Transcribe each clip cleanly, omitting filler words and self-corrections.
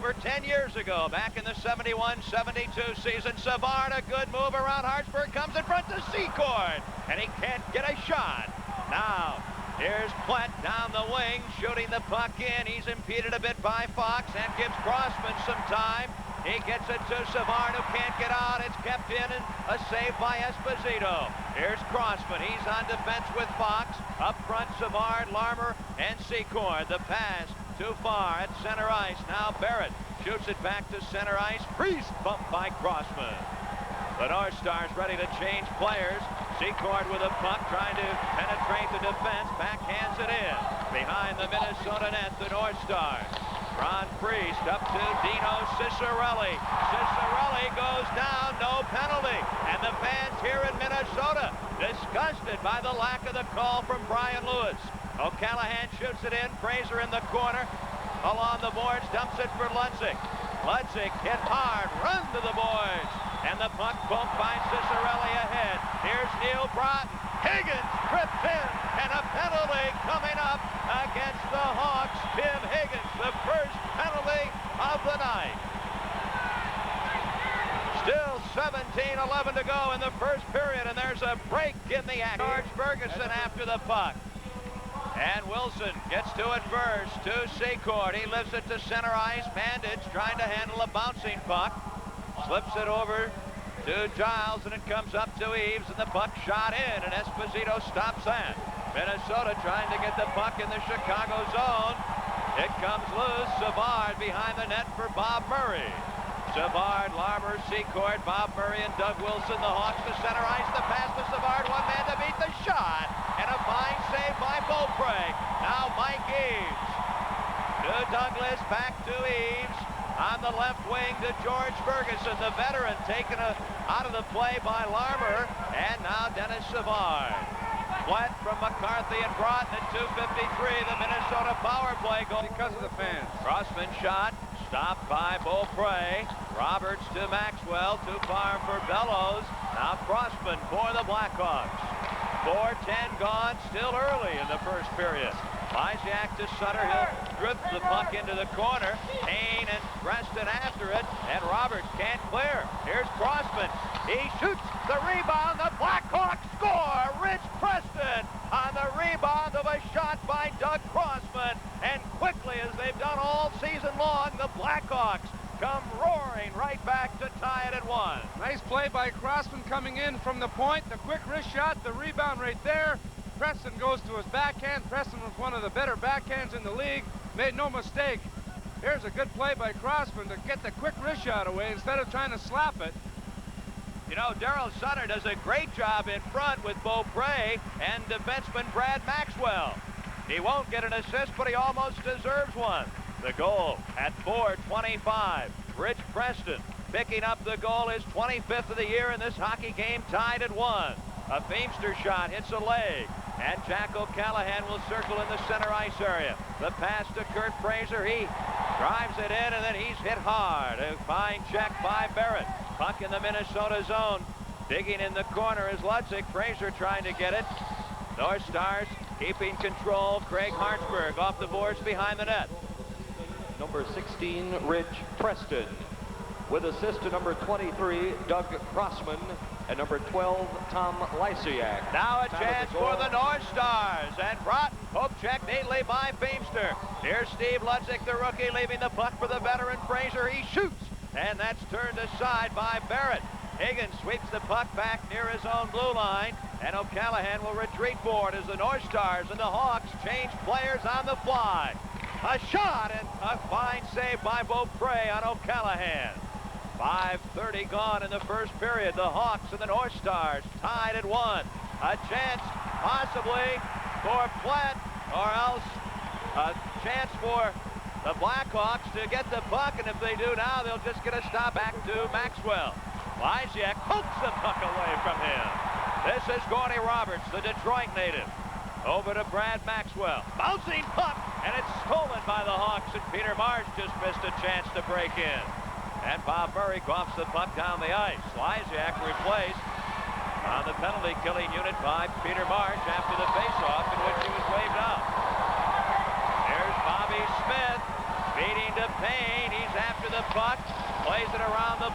over 10 years ago, back in the 71-72 season. Savard, a good move around Hartsburg, comes in front to Secord, and he can't get a shot. Now, here's Plett down the wing, shooting the puck in. He's impeded a bit by Fox and gives Crossman some time. He gets it to Savard, who can't get out. It's kept in, and a save by Esposito. Here's Crossman. He's on defense with Fox. Up front, Savard, Larmer, and Secord. The pass too far at center ice. Now Barrett shoots it back to center ice. Priest bumped by Crossman. The North Stars ready to change players. Secord with a puck, trying to penetrate the defense. Backhands it in. Behind the Minnesota net, the North Stars. Ron Priest up to Dino Ciccarelli. Ciccarelli goes down, no penalty. And the fans here in Minnesota disgusted by the lack of the call from Brian Lewis. O'Callahan shoots it in. Fraser in the corner. Along the boards, dumps it for Ludzik. Ludzik hit hard, run to the boards. And the puck bumped by Ciccarelli ahead. Here's Neil Broughton. Higgins tripped in, and a penalty coming up against the Hawks. Tim Higgins, the first penalty of the night. Still 17-11 to go in the first period, and there's a break in the action. George Ferguson after the puck. And Wilson gets to it first to Secord. He lifts it to center ice. Bandage trying to handle a bouncing puck. Slips it over to Giles, and it comes up to Eaves, and the puck shot in, and Esposito stops that. Minnesota trying to get the puck in the Chicago zone. It comes loose. Savard behind the net for Bob Murray. Savard, Larmer, Secord, Bob Murray, and Doug Wilson. The Hawks to center ice. The pass to Savard. One man to beat the shot. And a fine save by Beaupre. Now Mike Eaves. To Douglas, back to Eaves. On the left wing to George Ferguson, the veteran, taken out of the play by Larmer. And now Dennis Savard. Plett from McCarthy and Broughton at 2:53. The Minnesota power play goal. Because of the fans. Crossman shot. Stopped by Beaupre. Roberts to Maxwell. Too far for Bellows. Now Crossman for the Blackhawks. 4:10 gone. Still early in the first period. Lysiak to Sutter. He'll drift the puck into the corner. Payne and Preston after it. And Roberts can't clear. Here's Crossman. He shoots the rebound. The Blackhawks score. Rich Preston on the rebound of a shot by Doug Crossman. And quickly, as they've done all season long, the Blackhawks come roaring right back to tie it at 1. Nice play by Crossman coming in from the point. The quick wrist shot, the rebound right there. Preston goes to his backhand. Preston was one of the better backhands in the league. Made no mistake. Here's a good play by Crossman to get the quick wrist shot away instead of trying to slap it. You know, Daryl Sutter does a great job in front with Beaupre and defenseman Brad Maxwell. He won't get an assist, but he almost deserves one. The goal at 4:25. Rich Preston picking up the goal, his 25th of the year in this hockey game, tied at 1. A Feimster shot hits a leg, and Jack O'Callahan will circle in the center ice area. The pass to Kurt Fraser. He drives it in, and then he's hit hard. A fine check by Barrett. Puck in the Minnesota zone. Digging in the corner is Ludzik. Fraser trying to get it. North Stars keeping control. Craig Hartsburg off the boards behind the net. Number 16, Rich Preston. With assist to number 23, Doug Crossman. And number 12, Tom Lysiak. Now a chance for the North Stars. And Broughton, poke check neatly by Feimster. Here's Steve Ludzik, the rookie, leaving the puck for the veteran Fraser. He shoots, and that's turned aside by Barrett. Higgins sweeps the puck back near his own blue line, and O'Callahan will retreat forward as the North Stars and the Hawks change players on the fly. A shot, and a fine save by Beaupre on O'Callahan. 5:30 gone in the first period. The Hawks and the North Stars tied at 1. A chance possibly for Plett, or else a chance for the Blackhawks to get the puck, and if they do now, they'll just get a stop back to Maxwell. Lysiak pokes the puck away from him. This is Gordy Roberts, the Detroit native. Over to Brad Maxwell. Bouncing puck, and it's stolen by the Hawks, and Peter Marsh just missed a chance to break in. And Bob Murray coughs the puck down the ice. Lysiak replaced on the penalty-killing unit by Peter Marsh after the faceoff in which he was waved out. There's Bobby Smith feeding to Payne. He's after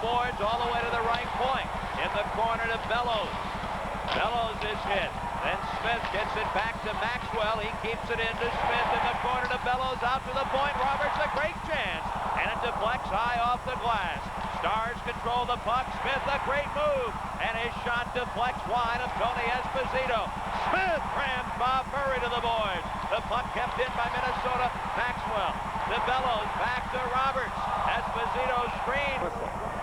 boards all the way to the right point. In the corner to Bellows. Bellows is hit. Then Smith gets it back to Maxwell. He keeps it into Smith in the corner to Bellows. Out to the point. Roberts a great chance. And it deflects high off the glass. Stars control the puck. Smith a great move. And his shot deflects wide of Tony Esposito. Smith rams Bob Murray to the boards. The puck kept in by Minnesota. Maxwell to Bellows. Back to Roberts. Esposito screen.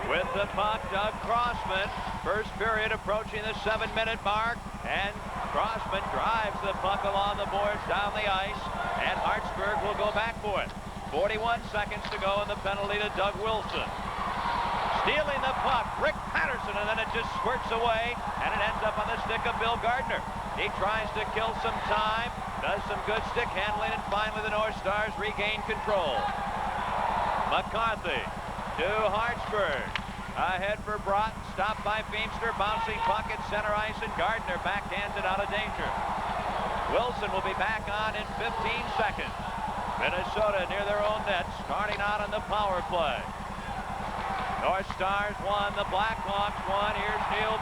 With the puck, Doug Crossman. First period approaching the 7-minute mark. And Crossman drives the puck along the boards down the ice. And Hartsburg will go back for it. 41 seconds to go in the penalty to Doug Wilson. Stealing the puck, Rick Patterson, and then it just squirts away, and it ends up on the stick of Bill Gardner. He tries to kill some time, does some good stick handling, and finally the North Stars regain control. McCarthy to Hartsburg. Ahead for Broughton, stopped by Feimster, bouncing puck at center ice, and Gardner backhanded out of danger. Wilson will be back on in 15 seconds. Minnesota near their own net, starting out on the power play. North Stars won, the Blackhawks won. Here's Neil.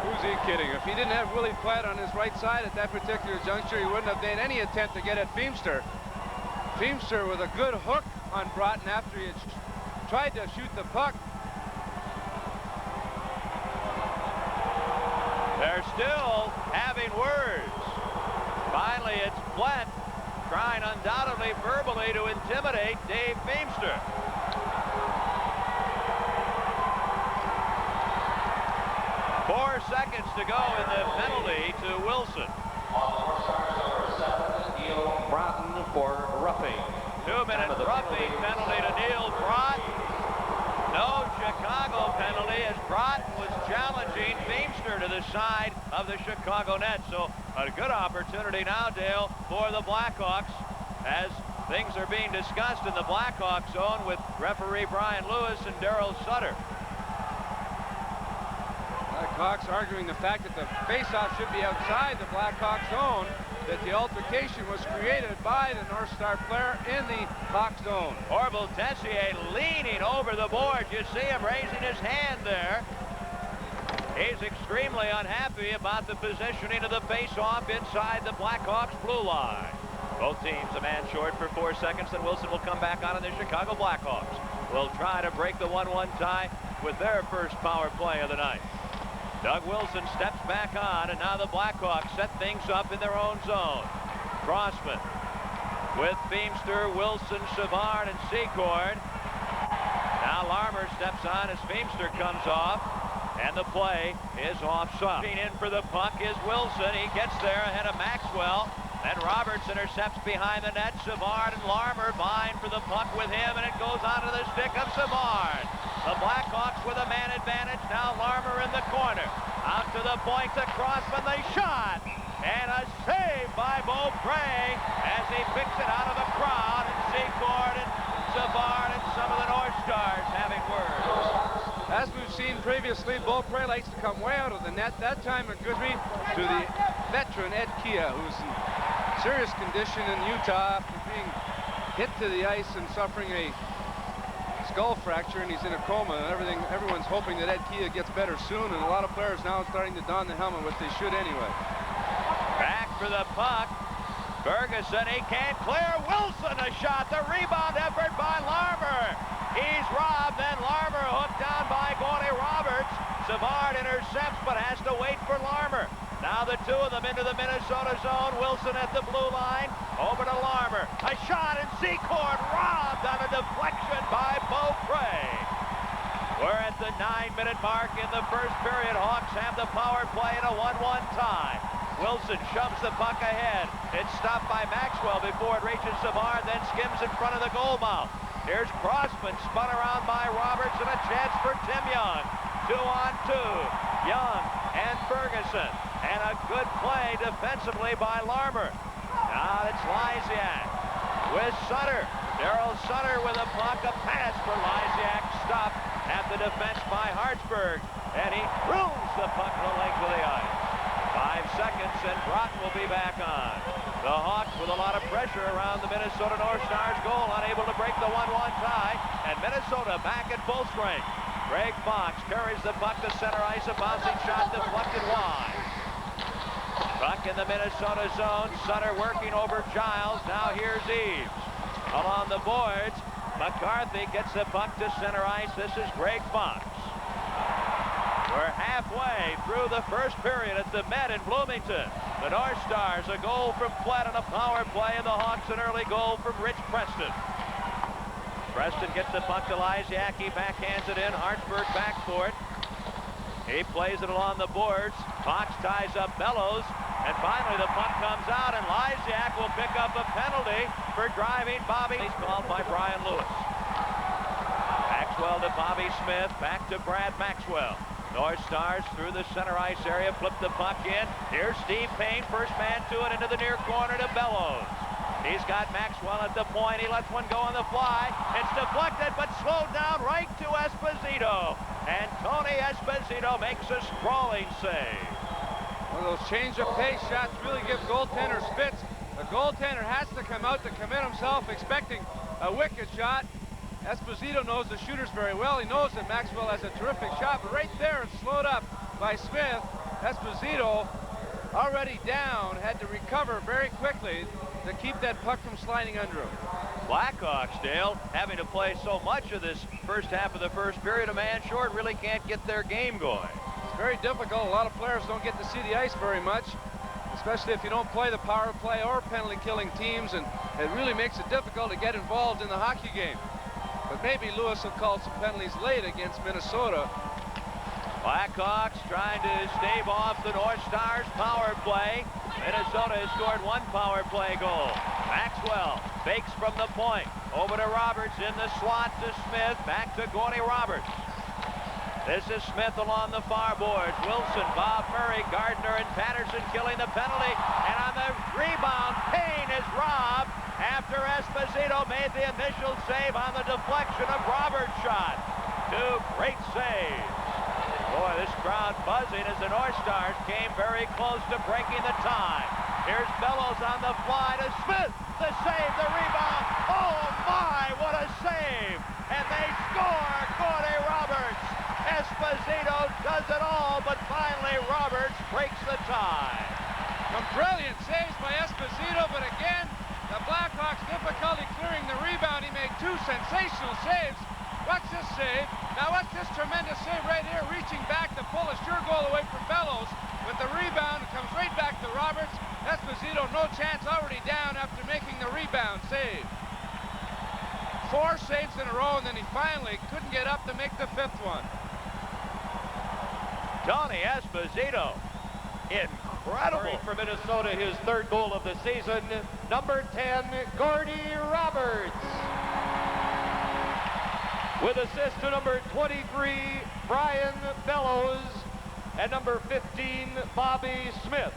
Who's he kidding? If he didn't have Willie Platt on his right side at that particular juncture, he wouldn't have made any attempt to get at Feimster. Feimster with a good hook on Broughton after he had tried to shoot the puck. They're still having words. Finally, it's Platt trying undoubtedly verbally to intimidate Dave Feimster. 4 seconds to go in the penalty to Wilson. Broughton for roughing. 2-minute roughing penalty to Neil Broughton. No Chicago penalty as Broughton was challenging Feimster to the side of the Chicago net. So a good opportunity now, Dale, for the Blackhawks as things are being discussed in the Blackhawks zone with referee Brian Lewis and Darryl Sutter. Blackhawks arguing the fact that the faceoff should be outside the Blackhawks zone, that the altercation was created by the North Star player in the Hawks zone. Orville Tessier leaning over the board. You see him raising his hand there. He's extremely unhappy about the positioning of the faceoff inside the Blackhawks blue line. Both teams a man short for 4 seconds, and Wilson will come back on, and the Chicago Blackhawks will try to break the 1-1 tie with their first power play of the night. Doug Wilson steps back on, and now the Blackhawks set things up in their own zone. Crossman with Feimster, Wilson, Savard, and Secord. Now Larmer steps on as Feimster comes off, and the play is offside. In for the puck is Wilson. He gets there ahead of Maxwell. Then Roberts intercepts behind the net. Savard and Larmer vying for the puck with him, and it goes onto the stick of Savard. The Blackhawks with a man advantage. Now Larmer in the corner. Out to the point to Crossman. The shot. And a save by Beaupre as he picks it out of the crowd. And Secord and Savard and some of the North Stars having words. As we've seen previously, Beaupre likes to come way out of the net. That time a good read to the veteran Ed Kia, who's in serious condition in Utah after being hit to the ice and suffering a skull fracture, and he's in a coma, and everyone's hoping that Ed Kia gets better soon, and a lot of players now are starting to don the helmet, which they should anyway. Back for the puck. Ferguson, he can't clear. Wilson a shot. The rebound effort by Larmer. He's robbed, then Larmer hooked down by Gordie Roberts. Savard intercepts, but has to wait for Larmer. Now the two of them into the Minnesota zone. Wilson at the blue line. Over to Larmer. A shot, and Secord robbed on a deflection by Beaupre. We're at the 9-minute mark in the first period. Hawks have the power play in a 1-1 tie. Wilson shoves the puck ahead. It's stopped by Maxwell before it reaches Savard, then skims in front of the goal mouth. Here's Crossman, spun around by Roberts, and a chance for Tim Young. 2-on-2. Young and Ferguson. And a good play defensively by Larmer. Now it's Lysiak with Sutter. Darryl Sutter with a puck, a pass for Lysiak, stopped at the defense by Hartsburg. And he throws the puck to the length of the ice. 5 seconds, and Broughton will be back on. The Hawks with a lot of pressure around the Minnesota North Stars goal, unable to break the 1-1 tie, and Minnesota back at full strength. Greg Fox carries the puck to center ice. A bouncing shot deflected wide. Puck in the Minnesota zone. Sutter working over Giles. Now here's Eaves. Along the boards. McCarthy gets the puck to center ice. This is Greg Fox. We're halfway through the first period at the Met in Bloomington. The North Stars, a goal from Flett on a power play, and the Hawks an early goal from Rich Preston. Preston gets the puck to Lysiak. He backhands it in. Hartsburg back for it. He plays it along the boards. Fox ties up Bellows. And finally the puck comes out, and Lysiak will pick up a penalty for driving Bobby. He's called by Brian Lewis. Maxwell to Bobby Smith. Back to Brad Maxwell. North Stars through the center ice area. Flip the puck in. Here's Steve Payne. First man to it into the near corner to Bellows. He's got Maxwell at the point. He lets one go on the fly. It's deflected, but slowed down right to Esposito. And Tony Esposito makes a sprawling save. One of those change of pace shots really give goaltender fits. The goaltender has to come out to commit himself, expecting a wicked shot. Esposito knows the shooters very well. He knows that Maxwell has a terrific shot, but right there it's slowed up by Smith. Esposito, already down, had to recover very quickly to keep that puck from sliding under him. Blackhawks, Dale, having to play so much of this first half of the first period, a man short, really can't get their game going. It's very difficult. A lot of players don't get to see the ice very much, especially if you don't play the power play or penalty killing teams, and it really makes it difficult to get involved in the hockey game. But maybe Lewis will call some penalties late against Minnesota. Blackhawks trying to stave off the North Stars power play. Minnesota has scored one power play goal. Maxwell fakes from the point. Over to Roberts in the slot to Smith. Back to Gordy Roberts. This is Smith along the far boards. Wilson, Bob Murray, Gardner, and Patterson killing the penalty. And on the rebound, Payne is robbed after Esposito made the initial save on the deflection of Roberts' shot. Two great saves. Boy, this crowd buzzing as the North Stars came very close to breaking the tie. Here's Bellows on the fly to Smith. The save, the rebound. Oh my, what a save. And they score, Gordy Roberts. Esposito does it all, but finally Roberts breaks the tie. Some brilliant saves by Esposito, but again, the Blackhawks difficulty clearing the rebound. He made two sensational saves. Watch this save. Now watch this tremendous save right here, reaching back to pull a sure goal away from Bellows. With the rebound, it comes right back to Roberts. Esposito, no chance, already down after making the rebound save. 4 saves in a row, and then he finally couldn't get up to make the 5th one. Tony Esposito, incredible. For Minnesota, his 3rd goal of the season, number 10, Gordy Roberts. With assist to number 23, Brian Bellows, and number 15, Bobby Smith.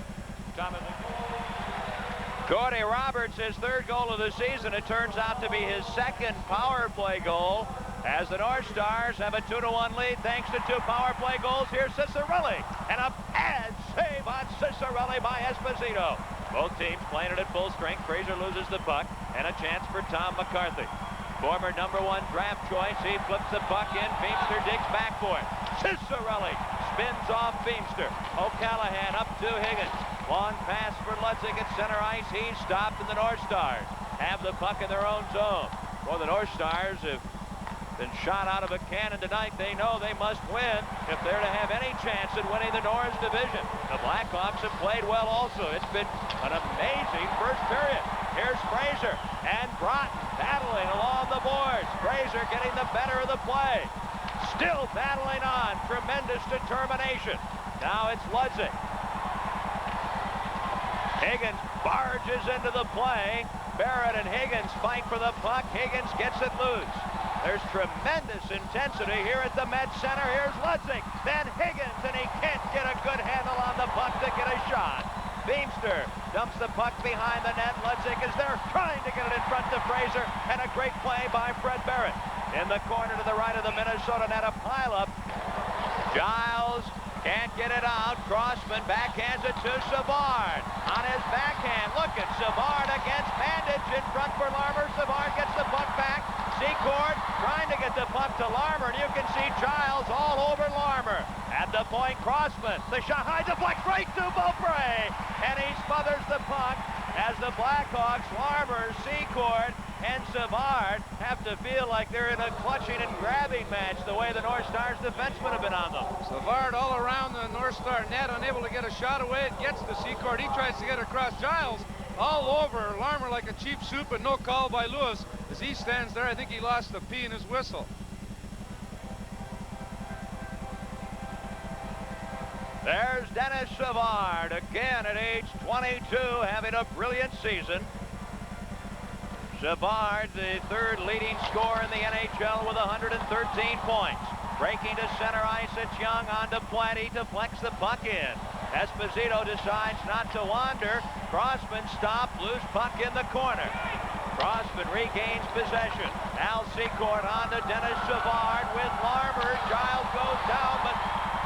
Gordy Roberts, his 3rd goal of the season. It turns out to be his 2nd power play goal, as the North Stars have a 2-1 lead thanks to 2 power play goals. Here's Ciccarelli, and a bad save on Ciccarelli by Esposito. Both teams playing it at full strength. Fraser loses the puck, and a chance for Tom McCarthy. Former #1 draft choice, he flips the puck in. Beamster digs back for it. Ciccarelli spins off Beamster. O'Callahan up to Higgins. Long pass for Lutzig at center ice. He's stopped, and the North Stars have the puck in their own zone. Well, the North Stars have been shot out of a cannon tonight. They know they must win if they're to have any chance at winning the Norris division. The Blackhawks have played well also. It's been an amazing first period. Here's Fraser and Broughton battling along the boards. Fraser getting the better of the play. Still battling on. Tremendous determination. Now it's Lutzig. Higgins barges into the play. Barrett and Higgins fight for the puck. Higgins gets it loose. There's tremendous intensity here at the Met Center. Here's Lutzig, then Higgins, and he can't get a good handle on the puck to get a shot. Beamster dumps the puck behind the net. Lutzig is there trying to get it in front to Fraser, and a great play by Fred Barrett. In the corner to the right of the Minnesota net, a pileup. Giles can't get it out. Crossman backhands it to Savard. On his backhand, look at Savard against Bandage in front for Larmer. Savard gets the puck back. Secord trying to get the puck to Larmer, and you can see Giles Crossman. The shot high deflects right to Beaupre. And he smothers the puck as the Blackhawks, Larmer, Secord, and Savard have to feel like they're in a clutching and grabbing match the way the North Stars defensemen have been on them. Savard all around the North Star net, unable to get a shot away. It gets to Secord. He tries to get across. Giles all over Larmer like a cheap suit, but no call by Lewis. As he stands there, I think he lost the P in his whistle. There's Dennis Savard, again at age 22, having a brilliant season. Savard, the third leading scorer in the NHL with 113 points. Breaking to center ice, it's Young on to Plenty, deflects the puck in. Esposito decides not to wander. Crossman stopped, loose puck in the corner. Crossman regains possession. Al Secord on to Dennis Savard with Larmer. Giles goes down, but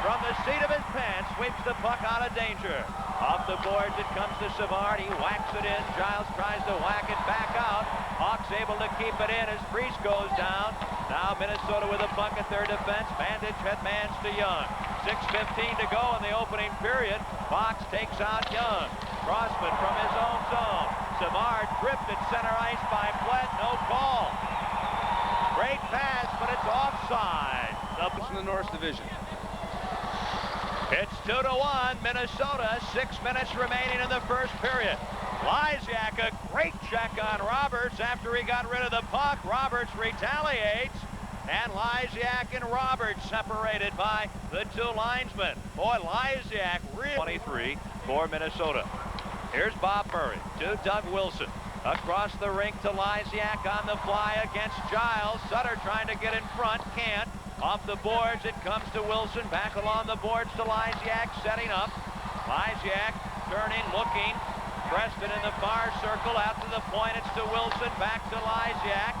from the seat of his pants, sweeps the puck out of danger. Off the boards, it comes to Savard. He whacks it in. Giles tries to whack it back out. Hawks able to keep it in as Priest goes down. Now Minnesota with a puck at their defense. Bandage headmans to Young. 6:15 to go in the opening period. Fox takes out Young. Crossman from his own zone. Savard tripped at center ice by Flett. No call. Great pass, but it's offside. In the North Division. It's 2-1, Minnesota. 6 minutes remaining in the first period. Lysiak, a great check on Roberts after he got rid of the puck. Roberts retaliates, and Lysiak and Roberts separated by the two linesmen. Boy, Lysiak really 23 for Minnesota. Here's Bob Murray to Doug Wilson. Across the rink to Lysiak on the fly against Giles. Sutter trying to get in front, can't. Off the boards, it comes to Wilson. Back along the boards to Lysiak, setting up. Lysiak turning, looking. Preston in the far circle, out to the point. It's to Wilson, back to Lysiak.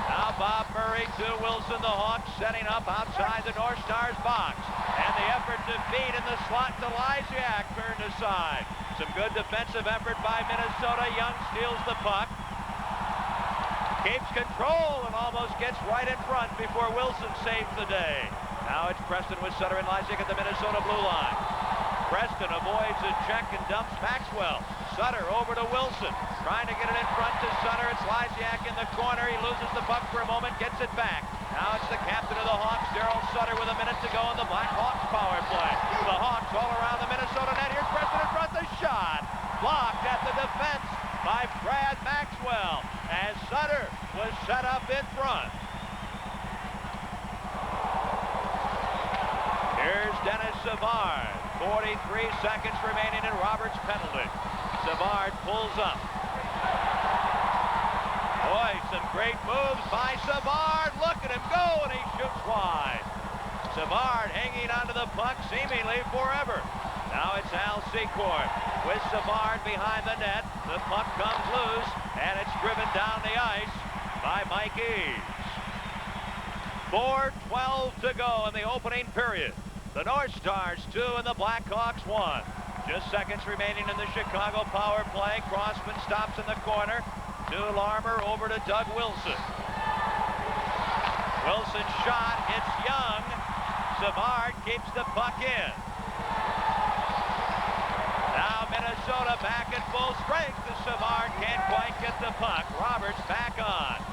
Now Bob Murray to Wilson. The Hawks setting up outside the North Stars box. And the effort to feed in the slot to Lysiak turned aside. Some good defensive effort by Minnesota. Young steals the puck. Keeps control and almost gets right in front before Wilson saves the day. Now it's Preston with Sutter and Lysiak at the Minnesota blue line. Preston avoids a check and dumps Maxwell. Sutter over to Wilson, trying to get it in front to Sutter. It's Lysiak in the corner. He loses the puck for a moment, gets it back. Now it's the captain of the Hawks, Daryl Sutter, with a minute to go in the Blackhawks power play. The Hawks all around the Minnesota net. Here's Preston in front. The shot blocked at the defense by Brad Maxwell as Sutter was set up in front. Here's Dennis Savard. 43 seconds remaining in Roberts' penalty. Savard pulls up. Boy, some great moves by Savard. Look at him go, and he shoots wide. Savard hanging onto the puck seemingly forever. Now it's Al Secord with Savard behind the net. The puck comes loose, and it's driven down the ice by Mike Eaves. 4:12 to go in the opening period. The North Stars 2 and the Blackhawks 1. Just seconds remaining in the Chicago power play. Crossman stops in the corner. To Larmer, over to Doug Wilson. Wilson shot, it's Young. Savard keeps the puck in. Now Minnesota back at full strength. The Savard can't quite get the puck. Roberts back on.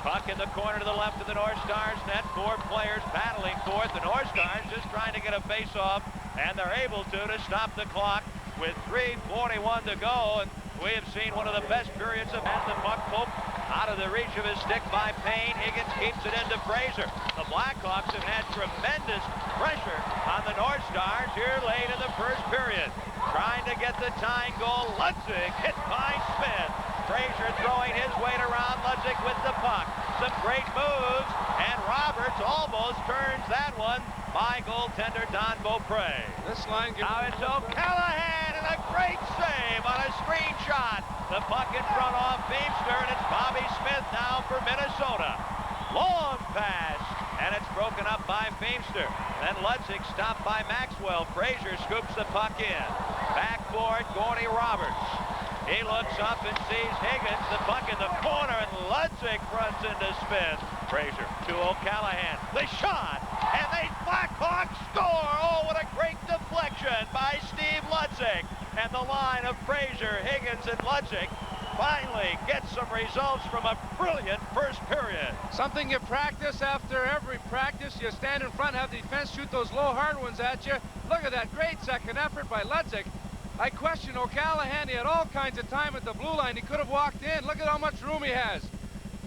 Puck in the corner to the left of the North Stars net. 4 players battling for it. The North Stars just trying to get a face-off, and they're able to stop the clock with 3:41 to go. And we have seen one of the best periods of as the puck poked out of the reach of his stick by Payne. Higgins keeps it into Fraser. The Blackhawks have had tremendous pressure on the North Stars here late in the first period. Trying to get the tying goal. Lutzig hit by Smith. Fraser throwing his weight around. Lutzig with the puck. Some great moves, and Roberts almost turns that one by goaltender Don Beaupre. This line now it's O'Callahan, and a great save on a screen shot. The puck in front off Beamster, and it's Bobby Smith now for Minnesota. Long pass, and it's broken up by Beamster. Then Lutzig stopped by Maxwell. Fraser scoops the puck in. Back for it, Gordy Roberts. He looks up and sees Higgins, the puck in the corner, and Lutzig fronts into Smith. Fraser to O'Callahan. The shot and the Blackhawks score. Oh, what a great deflection by Steve Ludzik. And the line of Fraser, Higgins, and Ludzik finally gets some results from a brilliant first period. Something you practice after every practice. You stand in front, have the defense shoot those low hard ones at you. Look at that great second effort by Ludzik. I question O'Callahan. He had all kinds of time at the blue line. He could have walked in. Look at how much room he has.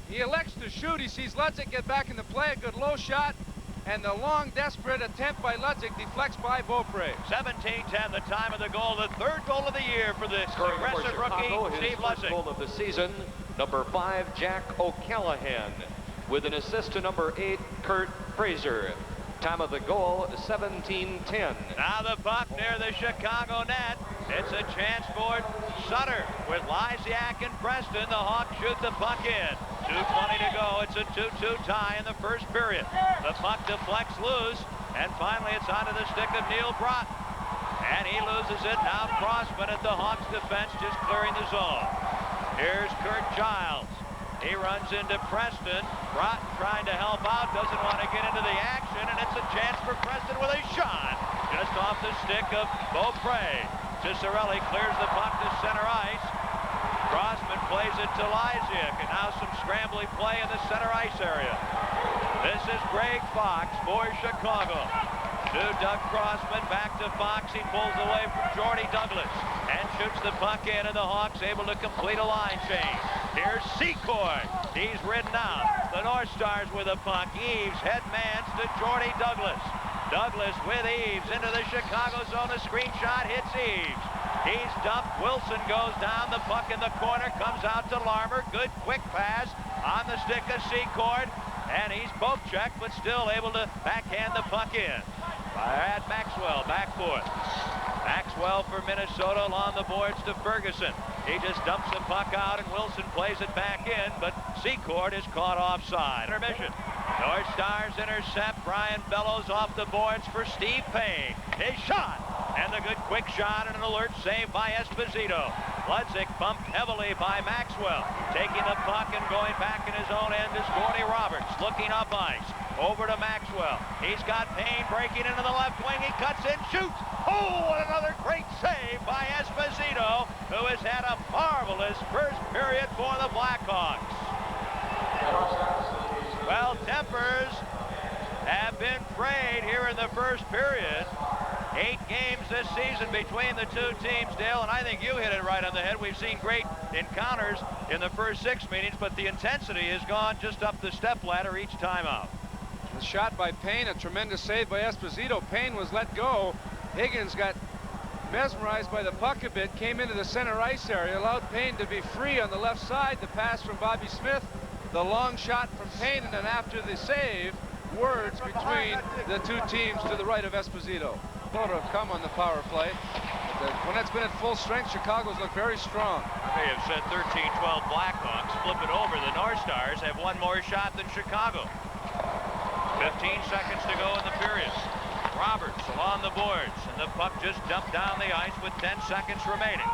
He elects to shoot. He sees Ludzik get back into play. A good low shot. And the long, desperate attempt by Ludzik deflects by Beaupre. 17-10, the time of the goal. The third goal of the year for the aggressive rookie, Steve Ludzik. Goal of the season, number 5, Jack O'Callahan, with an assist to number 8, Kurt Fraser. Time of the goal, 17-10. Now the puck near the Chicago net. It's a chance for Sutter with Lysiak and Preston. The Hawks shoot the puck in. 2:20 to go. It's a 2-2 tie in the first period. The puck deflects loose, and finally it's onto the stick of Neil Brott. And he loses it. Now Crossman at the Hawks defense, just clearing the zone. Here's Kurt Giles. He runs into Preston. Brott trying to help out, doesn't want to get into the action, and it's a chance for Preston with a shot. Just off the stick of Beaupre. Ciccarelli clears the puck to center ice. Crossman plays it to Lysiak, and now some scrambling play in the center ice area. This is Greg Fox for Chicago. To Doug Crossman, back to Fox. He pulls away from Jordy Douglas and shoots the puck in, and the Hawks able to complete a line change. Here's Secord. He's ridden out. The North Stars with a puck. Eaves headmans to Jordy Douglas. Douglas with Eaves into the Chicago zone. A screen shot hits Eaves. He's dumped. Wilson goes down. The puck in the corner comes out to Larmer. Good quick pass on the stick of Secord. And he's poke checked, but still able to backhand the puck in. By Maxwell, backboard. Maxwell for Minnesota along the boards to Ferguson. He just dumps the puck out, and Wilson plays it back in, but Secord is caught offside. Intermission. North Stars intercept. Brian Bellows off the boards for Steve Payne. His shot. And the good quick shot and an alert save by Esposito. Ludzik bumped heavily by Maxwell. Taking the puck and going back in his own end is Gordy Roberts. Looking up ice. Over to Maxwell. He's got Payne breaking into the left wing. He cuts in, shoots. Oh, and another great save by Esposito, who has had a marvelous first period for the Blackhawks. Well, tempers have been frayed here in the first period. 8 games this season between the two teams, Dale, and I think you hit it right on the head. We've seen great encounters in the first 6 meetings, but the intensity has gone just up the stepladder each time out. The shot by Payne, a tremendous save by Esposito. Payne was let go. Higgins got mesmerized by the puck a bit, came into the center ice area, allowed Payne to be free on the left side. The pass from Bobby Smith, the long shot from Payne, and then after the save, words between the two teams to the right of Esposito. To have come on the power play. When it's been at full strength, Chicago's looked very strong. They have said 13-12 Blackhawks. Flip it over. The North Stars have one more shot than Chicago. 15 seconds to go in the period. Roberts along the boards, and the puck just dumped down the ice with 10 seconds remaining.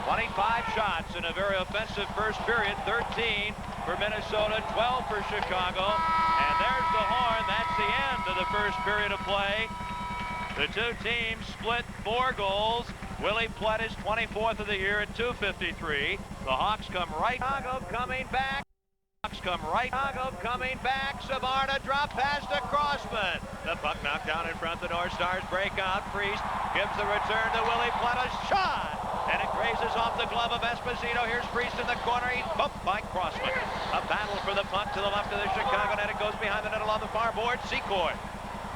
25 shots in a very offensive first period. 13 for Minnesota, 12 for Chicago. And there's the horn. That's the end of the first period of play. The two teams split 4 goals. Willie Plett is 24th of the year at .253. The Hawks come right. Chicago coming back. Hawks come right. Chicago coming back. Savarna drop pass to Crossman. The puck knocked down in front. The North Stars break out. Priest gives the return to Willie Plett. A shot. And it grazes off the glove of Esposito. Here's Priest in the corner. He's bumped by Crossman. A battle for the puck to the left of the Chicago net. It goes behind the net along the far board. Secord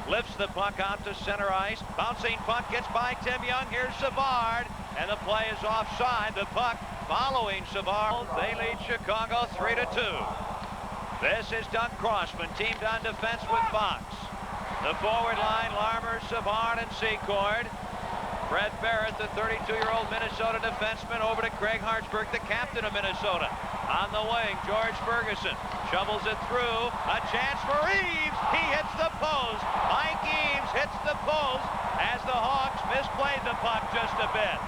lifts the puck out to center ice. Bouncing puck gets by Tim Young. Here's Savard. And the play is offside. The puck following Savard. They lead Chicago 3-2. This is Doug Crossman, teamed on defense with Fox. The forward line, Larmer, Savard, and Secord. Fred Barrett, the 32-year-old Minnesota defenseman, over to Craig Hartsburg, the captain of Minnesota. On the wing, George Ferguson shovels it through. A chance for Eaves. He hits the post. Mike Eaves hits the post as the Hawks misplayed the puck just a bit.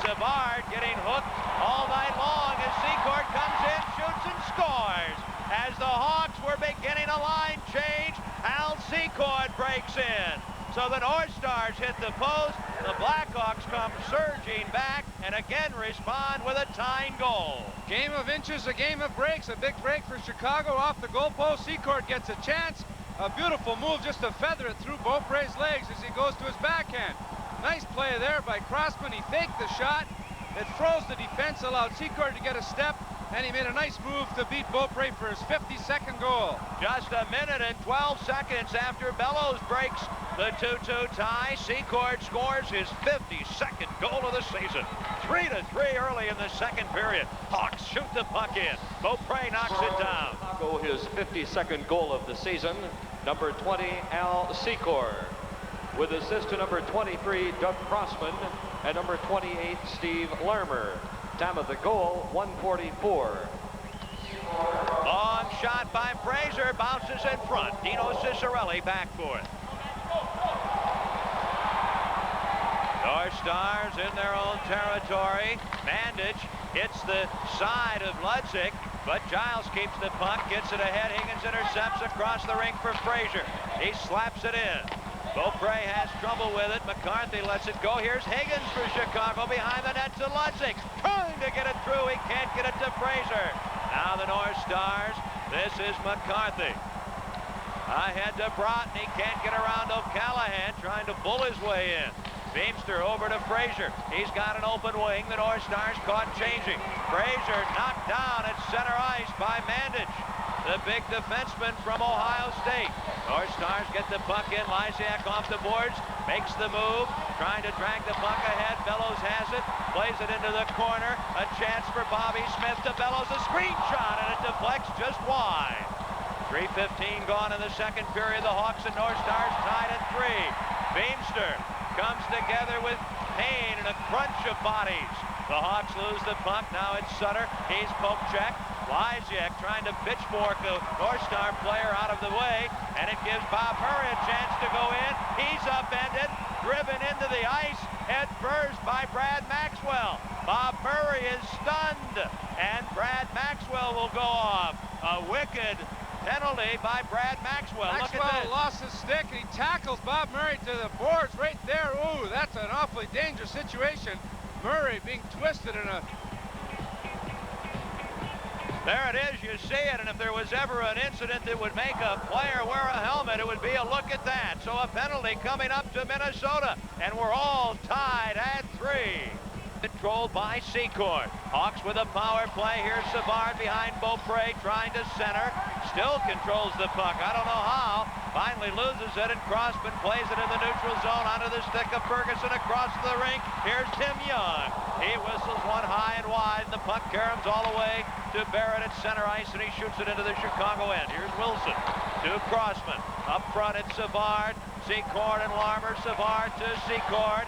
Savard getting hooked all night long as Secord comes in, shoots, and scores. As the Hawks were beginning a line change, Al breaks in. So the North Stars hit the post. The Blackhawks come surging back and again respond with a tying goal. Game of inches, a game of breaks. A big break for Chicago off the goalpost. Secord gets a chance. A beautiful move just to feather it through Beaupre's legs as he goes to his backhand. Nice play there by Crossman. He faked the shot. It froze the defense, allowed Secord to get a step, and he made a nice move to beat Beaupre for his 52nd goal. Just a minute and 12 seconds after Bellows breaks the 2-2 tie, Secord scores his 52nd goal of the season. 3-3 early in the second period. Hawks shoot the puck in. Beaupre knocks it down. Chicago his 52nd goal of the season. Number 20, Al Secord. With assist to number 23, Doug Crossman, and number 28, Steve Larmer. Time of the goal, 1:44. Long shot by Fraser, bounces in front. Dino Cicerelli back for it. North Stars in their own territory. Mandich hits the side of Ludzik, but Giles keeps the puck, gets it ahead. Higgins intercepts across the rink for Fraser. He slaps it in. Beaupre has trouble with it. McCarthy lets it go. Here's Higgins for Chicago behind the net to Ludzik. Trying to get it through. He can't get it to Fraser. Now the North Stars. This is McCarthy. Ahead to Broughton. He can't get around O'Callahan, trying to bull his way in. Beamster over to Fraser. He's got an open wing. The North Stars caught changing. Fraser knocked down at center ice by Mandich, the big defenseman from Ohio State. North Stars get the puck in. Lysiak off the boards, makes the move, trying to drag the puck ahead. Bellows has it, plays it into the corner. A chance for Bobby Smith to Bellows. A screen shot, and it deflects just wide. 3:15 gone in the second period. The Hawks and North Stars tied at 3. Beamster comes together with Payne and a crunch of bodies. The Hawks lose the puck. Now it's Sutter. He's poke check. Lysiak trying to pitchfork a North Star player out of the way, and it gives Bob Murray a chance to go in. He's upended, driven into the ice, head first by Brad Maxwell. Bob Murray is stunned, and Brad Maxwell will go off. A wicked penalty by Brad Maxwell. Look at Maxwell this. lost his stick, and he tackles Bob Murray to the boards right there. Ooh, that's an awfully dangerous situation. Murray being twisted in a... There it is, you see it, and if there was ever an incident that would make a player wear a helmet, it would be a look at that. So a penalty coming up to Minnesota, and we're all tied at 3. Controlled by Secord. Hawks with a power play. Here's Savard behind Beaupre, trying to center. Still controls the puck. I don't know how. Finally loses it, and Crossman plays it in the neutral zone onto the stick of Ferguson across the rink. Here's Tim Young. He whistles one high and wide, and the puck caroms all the way to Barrett at center ice, and he shoots it into the Chicago end. Here's Wilson to Crossman. Up front it's Savard, Secord and Larmer. Savard to Secord.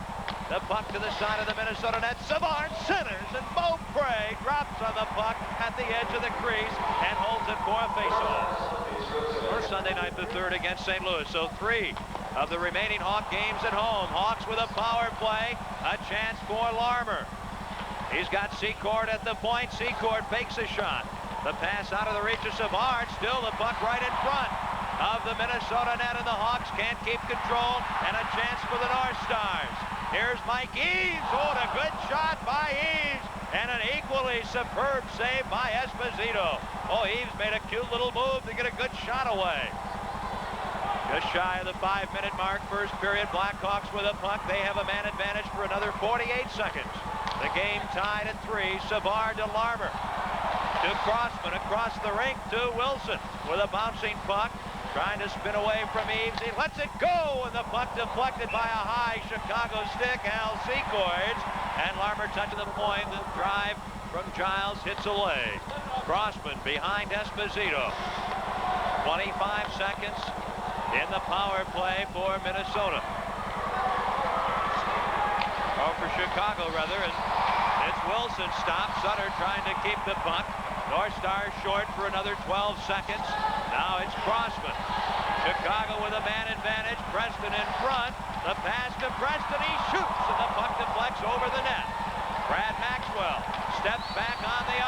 The puck to the side of the Minnesota net. Savard centers, and Beaupre drops on the puck at the edge of the crease and holds it for a faceoff. First Sunday night, the third against St. Louis. So 3 of the remaining Hawk games at home. Hawks with a power play. A chance for Larmer. He's got Secord at the point. Secord fakes a shot. The pass out of the reach of Savard. Still the puck right in front of the Minnesota net, and the Hawks can't keep control, and a chance for the North Stars. Here's Mike Eaves. Oh, and a good shot by Eaves, and an equally superb save by Esposito. Oh, Eaves made a cute little move to get a good shot away. Just shy of the 5-minute mark, first period. Blackhawks with a puck. They have a man advantage for another 48 seconds. The game tied at 3. Savard to Larmer. To Crossman across the rink to Wilson with a bouncing puck. Trying to spin away from Eaves. He lets it go, and the puck deflected by a high Chicago stick. Al Secord, and Larmer touching the point. The drive from Giles hits away. Crossman behind Esposito. 25 seconds in the power play for Minnesota. Or for Chicago, rather. And it's Wilson stopped. Sutter trying to keep the puck. North Stars short for another 12 seconds. Now it's Crossman. Chicago with a man advantage. Preston in front. The pass to Preston. He shoots, and the puck deflects over the net. Brad Maxwell steps back on the